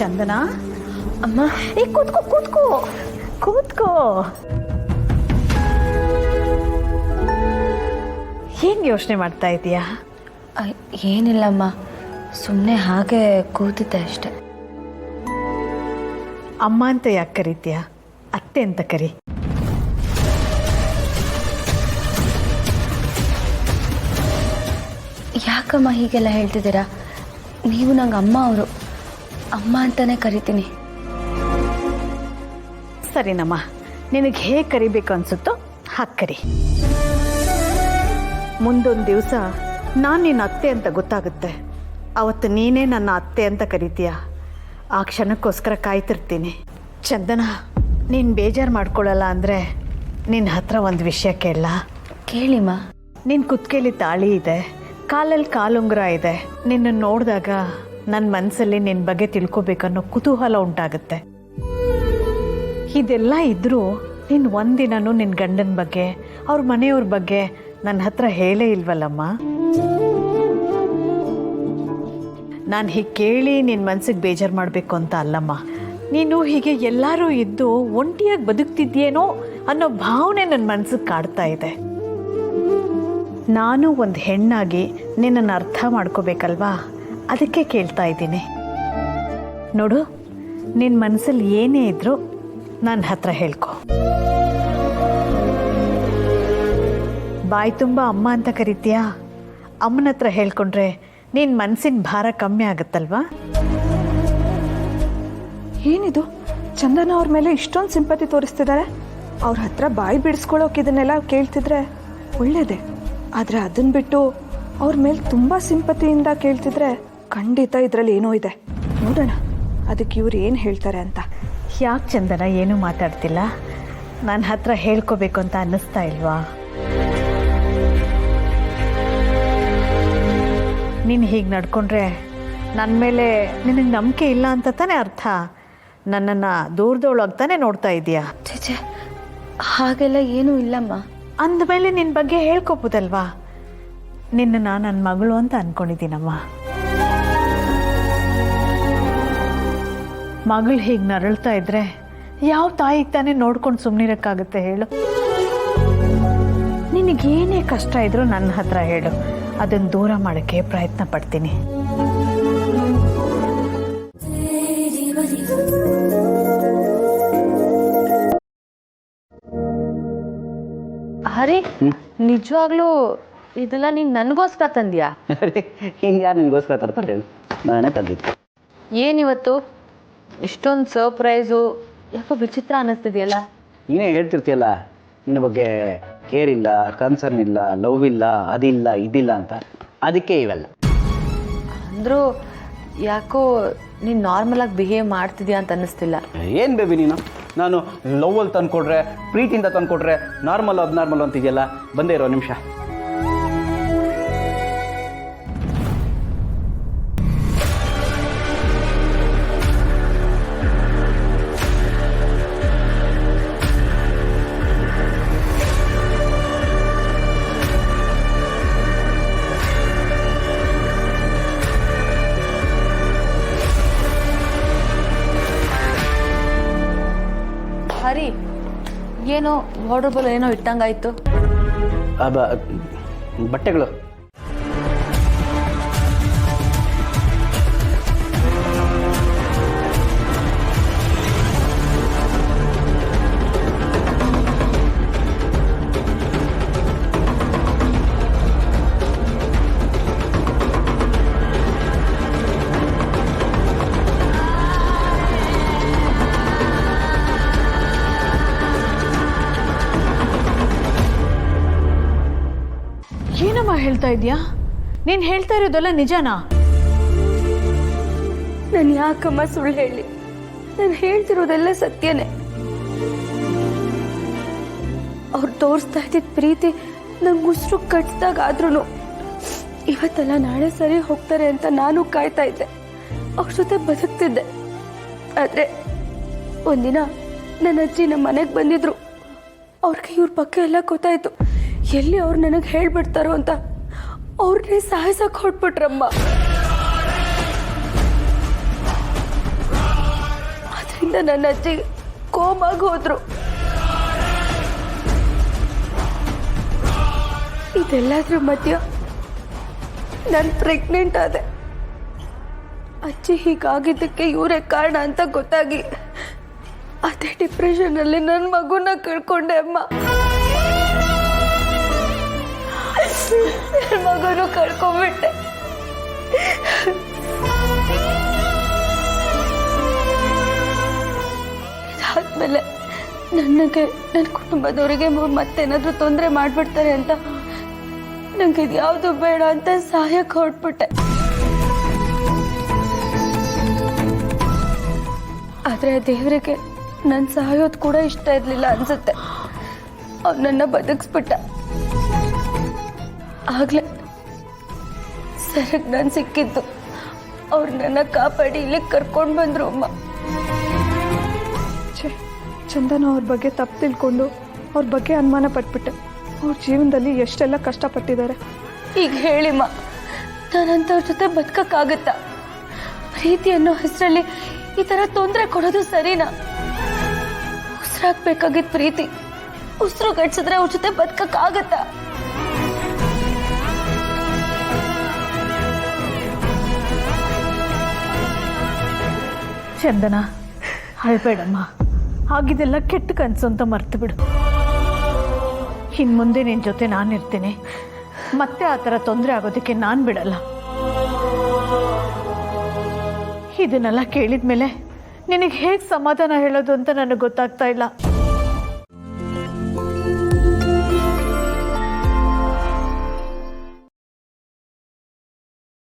ಚಂದನ, ಅಮ್ಮ. ಕೂತ್ಕೋ ಕೂತ್ಕೋ ಕೂತ್ಕೋ. ಏನು ಯೋಚನೆ ಮಾಡ್ತಾ ಇದೀಯಾ? ಏನಿಲ್ಲಮ್ಮ, ಸುಮ್ಮನೆ ಹಾಗೆ ಕೂತಿದ್ದೆ ಅಷ್ಟೆ. ಅಮ್ಮ ಅಂತ ಯಾಕೆ ಕರೀತೀಯ? ಅತ್ತೆ ಅಂತ ಕರಿ. ಯಾಕಮ್ಮ ಹೀಗೆಲ್ಲ ಹೇಳ್ತಿದ್ದೀರಾ? ನೀವು ನಂಗೆ ಅಮ್ಮ ಅವರು, ಅಮ್ಮ ಅಂತಾನೆ ಕರಿತೀನಿ. ಸರಿನಮ್ಮ, ನಿನಗೆ ಹೇಗೆ ಕರಿಬೇಕು ಅನ್ಸುತ್ತೋ ಹಾಗೆ ಕರಿ. ಮುಂದೊಂದು ದಿವಸ ನಾನು ನಿನ್ನ ಅತ್ತೆ ಅಂತ ಗೊತ್ತಾಗುತ್ತೆ. ಅವತ್ತು ನೀನೇ ನನ್ನ ಅತ್ತೆ ಅಂತ ಕರಿತೀಯ. ಆ ಕ್ಷಣಕ್ಕೋಸ್ಕರ ಕಾಯ್ತಿರ್ತೀನಿ. ಚಂದನ, ನೀನು ಬೇಜಾರು ಮಾಡ್ಕೊಳ್ಳಲ್ಲ ಅಂದರೆ ನಿನ್ನ ಹತ್ರ ಒಂದು ವಿಷಯ ಕೇಳಲ್ಲ? ಕೇಳಿಮ್ಮ. ನಿನ್ನ ಕುತ್ತಿಗೆಲಿ ತಾಳಿ ಇದೆ, ಕಾಲಲ್ಲಿ ಕಾಲುಂಗುರ ಇದೆ. ನಿನ್ನ ನೋಡಿದಾಗ ನನ್ನ ಮನಸ್ಸಲ್ಲಿ ನಿನ್ನ ಬಗ್ಗೆ ತಿಳ್ಕೊಬೇಕನ್ನೋ ಕುತೂಹಲ ಉಂಟಾಗುತ್ತೆ. ಇದೆಲ್ಲ ಇದ್ದರೂ ನೀನು ಒಂದಿನೂ ನಿನ್ನ ಗಂಡನ ಬಗ್ಗೆ, ಅವ್ರ ಮನೆಯವ್ರ ಬಗ್ಗೆ ನನ್ನ ಹತ್ರ ಹೇಳೇ ಇಲ್ವಲ್ಲಮ್ಮ. ನಾನು ಹೀಗೆ ಕೇಳಿ ನಿನ್ನ ಮನಸ್ಸಿಗೆ ಬೇಜಾರು ಮಾಡಬೇಕು ಅಂತ ಅಲ್ಲಮ್ಮ. ನೀನು ಹೀಗೆ ಎಲ್ಲರೂ ಇದ್ದು ಒಂಟಿಯಾಗಿ ಬದುಕ್ತಿದ್ಯೇನೋ ಅನ್ನೋ ಭಾವನೆ ನನ್ನ ಮನಸ್ಸಿಗೆ ಕಾಡ್ತಾ ಇದೆ. ನಾನು ಒಂದು ಹೆಣ್ಣಾಗಿ ನಿನ್ನನ್ನು ಅರ್ಥ ಮಾಡ್ಕೋಬೇಕಲ್ವಾ, ಅದಕ್ಕೆ ಕೇಳ್ತಾ ಇದ್ದೀನಿ. ನೋಡು, ನಿನ್ನ ಮನಸ್ಸಲ್ಲಿ ಏನೇ ಇದ್ರೂ ನನ್ನ ಹತ್ರ ಹೇಳ್ಕೊ. ಬಾಯಿ ತುಂಬ ಅಮ್ಮ ಅಂತ ಕರಿತೀಯಾ? ಅಮ್ಮನ ಹತ್ರ ಹೇಳ್ಕೊಂಡ್ರೆ ನಿನ್ನ ಮನಸ್ಸಿನ ಭಾರ ಕಮ್ಮಿ ಆಗುತ್ತಲ್ವಾ? ಏನಿದು, ಚಂದನ ಅವ್ರ ಮೇಲೆ ಇಷ್ಟೊಂದು ಸಿಂಪತಿ ತೋರಿಸ್ತಿದ್ದಾರೆ. ಅವ್ರ ಹತ್ರ ಬಾಯಿ ಬಿಡಿಸ್ಕೊಳ್ಳೋಕೆ ಇದನ್ನೆಲ್ಲ ಕೇಳ್ತಿದ್ರೆ ಒಳ್ಳೇದೆ. ಆದರೆ ಅದನ್ನು ಬಿಟ್ಟು ಅವ್ರ ಮೇಲೆ ತುಂಬ ಸಿಂಪತಿಯಿಂದ ಕೇಳ್ತಿದ್ರೆ ಖಂಡಿತ ಇದರಲ್ಲಿ ಏನೋ ಇದೆ. ನೋಡೋಣ ಅದಕ್ಕೆ ಇವ್ರು ಏನು ಹೇಳ್ತಾರೆ ಅಂತ. ಯಾಕೆ ಚಂದನ ಏನೂ ಮಾತಾಡ್ತಿಲ್ಲ? ನನ್ನ ಹತ್ರ ಹೇಳ್ಕೋಬೇಕು ಅಂತ ಅನ್ನಿಸ್ತಾ ಇಲ್ವಾ? ನೀನು ಹೀಗೆ ನಡ್ಕೊಂಡ್ರೆ ನನ್ನ ಮೇಲೆ ನಿನಗೆ ನಂಬಿಕೆ ಇಲ್ಲ ಅಂತ ತಾನೇ ಅರ್ಥ. ನನ್ನನ್ನು ದೂರದೊಳಗೆ ತಾನೇ ನೋಡ್ತಾ ಇದೀಯಾ? ಛೇ, ಹಾಗೆಲ್ಲ ಏನೂ ಇಲ್ಲಮ್ಮ. ಅಂದಮೇಲೆ ನಿನ್ನ ಬಗ್ಗೆ ಹೇಳ್ಕೊಬೋದಲ್ವಾ? ನಿನ್ನನ್ನು ನನ್ನ ಮಗಳು ಅಂತ ಅಂದ್ಕೊಂಡಿದ್ದೀನಮ್ಮ. ಮಗಳು ಹೀಗೆ ನರಳ್ತಾ ಇದ್ರೆ ಯಾವ ತಾಯಿಗೆ ತಾನೇ ನೋಡ್ಕೊಂಡು ಸುಮ್ಮನಿರೋಕ್ಕಾಗುತ್ತೆ ಹೇಳು? ನಿನಗೇನೇ ಕಷ್ಟ ಇದ್ರೂ ನನ್ನ ಹತ್ರ ಹೇಳು, ಅದನ್ನು ದೂರ ಮಾಡೋಕ್ಕೆ ಪ್ರಯತ್ನ ಪಡ್ತೀನಿ. ಹರಿ, ನಿಜವಾಗ್ಲೂ ಇದೆಲ್ಲ ನೀನು ನನಗೋಸ್ಕರ ತಂದ್ಯಾ? ಹಿಂಗೆ ಯಾರು ನಿನಗೋಸ್ಕರ ತರ್ತಾರೆ? ನಾನೇ ತಂದಿದ್ದು. ಏನಿವತ್ತು ಇಷ್ಟೊಂದು ಸರ್ಪ್ರೈಸು? ಯಾಕೋ ವಿಚಿತ್ರ ಅನ್ನಿಸ್ತಿದೆಯಲ್ಲ. ನೀನೇ ಹೇಳ್ತಿರ್ತೀಯಲ್ಲ ನಿನ್ನ ಬಗ್ಗೆ ಕೇರ್ ಇಲ್ಲ, ಕನ್ಸರ್ನ್ ಇಲ್ಲ, ಲವ್ ಇಲ್ಲ, ಅದಿಲ್ಲ ಇದಿಲ್ಲ ಅಂತ. ಅದಕ್ಕೆ ಇವೆಲ್ಲ. ಅಂದರೂ ಯಾಕೋ ನೀನು ನಾರ್ಮಲಾಗಿ ಬಿಹೇವ್ ಮಾಡ್ತಿದ್ಯಾ ಅಂತ ಅನ್ನಿಸ್ತಿಲ್ಲ. ಏನು ಬೇಬಿ ನೀನು? ನಾನು ಲವ್ವಲ್ಲಿ ತಂದುಕೊಡ್ರೆ, ಪ್ರೀತಿಯಿಂದ ತಂದುಕೊಡ್ರೆ ನಾರ್ಮಲ್ ಅಬ್ನಾರ್ಮಲ್ ಅಂತಿದೆಯಲ್ಲ. ಬಂದೇ ಇರೋ ನಿಮಿಷ. ಹರಿ, ಏನೋ ವಾರ್ಡ್ರೋಬಲ್ ಏನೋ ಇಟ್ಟಂಗಾಯ್ತು. ಬಟ್ಟೆಗಳು. ಏನಮ್ಮ ಹೇಳ್ತಾ ಇದೀಯಾ? ನೀನು ಹೇಳ್ತಾ ಇರೋದೆಲ್ಲ ನಿಜನಾ? ನಾನು ಯಾಕಮ್ಮ ಸುಳ್ಳು ಹೇಳಿ? ನಾನು ಹೇಳ್ತಿರೋದೆಲ್ಲ ಸತ್ಯನೇ. ಅವ್ರು ತೋರಿಸ್ತಾ ಇದ್ದಿದ್ದ ಪ್ರೀತಿ ನಂಗೆ ಉಸಿರು ಕಟ್ಟಿದಾಗಾದ್ರೂ ಇವತ್ತೆಲ್ಲ ನಾಳೆ ಸರಿ ಹೋಗ್ತಾರೆ ಅಂತ ನಾನು ಕಾಯ್ತಾ ಇದ್ದೆ. ಅವ್ರ ಜೊತೆ ಬದುಕ್ತಿದ್ದೆ. ಆದರೆ ಒಂದಿನ ನನ್ನ ಅಜ್ಜಿ ನಮ್ಮ ಮನೆಗೆ ಬಂದಿದ್ರು. ಅವ್ರಿಗೆ ಇವ್ರ ಬಗ್ಗೆ ಎಲ್ಲ ಗೊತ್ತಾಯ್ತು. ಎಲ್ಲಿ ಅವ್ರು ನನಗೆ ಹೇಳ್ಬಿಡ್ತಾರೋ ಅಂತ ಅವ್ರನ್ನೇ ಸಾಯಿಸಕ್ಕೆ ಹೊಟ್ಬಿಟ್ರಮ್ಮ. ಅಲ್ಲಿಂದ ನನ್ನ ಅಜ್ಜಿ ಕೋಮಾಗಿ ಹೋದ್ರು. ಇದೆಲ್ಲದ್ರ ಮಧ್ಯ ನಾನು ಪ್ರೆಗ್ನೆಂಟ್ ಆದೆ. ಅಜ್ಜಿ ಹೀಗಾಗಿದ್ದಕ್ಕೆ ಇವರೇ ಕಾರಣ ಅಂತ ಗೊತ್ತಾಗಿ ಅದೇ ಡಿಪ್ರೆಷನಲ್ಲಿ ನನ್ನ ಮಗುನ ಕಳ್ಕೊಂಡೆ ಅಮ್ಮ. ನನ್ನ ಮಗನು ಕಳ್ಕೊಂಡ್ಬಿಟ್ಟೆ. ಇದಾದ್ಮೇಲೆ ನನಗೆ ನನ್ನ ಕುಟುಂಬದವರಿಗೆ ಮತ್ತೇನಾದರೂ ತೊಂದರೆ ಮಾಡಿಬಿಡ್ತಾರೆ ಅಂತ ನನಗೆ ಇದು ಯಾವುದು ಬೇಡ ಅಂತ ಸಹಾಯಕ್ಕೆ ಹೊರಟ್ಬಿಟ್ಟೆ. ಆದರೆ ದೇವರಿಗೆ ನನ್ನ ಸಾಯೋದು ಕೂಡ ಇಷ್ಟ ಇರಲಿಲ್ಲ ಅನ್ಸುತ್ತೆ. ಅವ್ನು ನನ್ನ ಬದುಕಿಸ್ಬಿಟ್ಟ. ಆಗಲೇ ಸರಿಗೆ ನಾನು ಸಿಕ್ಕಿದ್ದು. ಅವ್ರು ನನ್ನ ಕಾಪಾಡಿ ಇಲ್ಲಿಗೆ ಕರ್ಕೊಂಡು ಬಂದರು ಅಮ್ಮ. ಚಂದನ ಅವ್ರ ಬಗ್ಗೆ ತಪ್ಪು ತಿಳ್ಕೊಂಡು ಅವ್ರ ಬಗ್ಗೆ ಅನುಮಾನ ಪಟ್ಬಿಟ್ಟೆ. ಅವ್ರ ಜೀವನದಲ್ಲಿ ಎಷ್ಟೆಲ್ಲ ಕಷ್ಟಪಟ್ಟಿದ್ದಾರೆ. ಈಗ ಹೇಳಿಮ್ಮ, ನಾನಂತವ್ರ ಜೊತೆ ಬದುಕಕ್ಕಾಗತ್ತಾ? ಪ್ರೀತಿ ಅನ್ನೋ ಹೆಸರಲ್ಲಿ ಈ ಥರ ತೊಂದರೆ ಕೊಡೋದು ಸರಿನಾ? ಉಸಿರಾಗ್ಬೇಕಾಗಿದ್ದ ಪ್ರೀತಿ ಉಸಿರು ಗಡ್ಸಿದ್ರೆ ಅವ್ರ ಜೊತೆ ಬದುಕಕ್ಕಾಗತ್ತಾ? ಚಂದನ, ಅಳ್ಬೇಡಮ್ಮ. ಆಗಿದೆಲ್ಲ ಕೆಟ್ಟ ಕನಸು ಅಂತ ಮರ್ತು ಬಿಡು. ಇನ್ನು ಮುಂದೆ ನಿನ್ನ ಜೊತೆ ನಾನಿರ್ತೀನಿ. ಮತ್ತೆ ಆ ಥರ ತೊಂದರೆ ಆಗೋದಕ್ಕೆ ನಾನು ಬಿಡಲ್ಲ. ಇದನ್ನೆಲ್ಲ ಕೇಳಿದ ಮೇಲೆ ನಿನಗೆ ಹೇಗೆ ಸಮಾಧಾನ ಹೇಳೋದು ಅಂತ ನನಗೆ ಗೊತ್ತಾಗ್ತಾ ಇಲ್ಲ.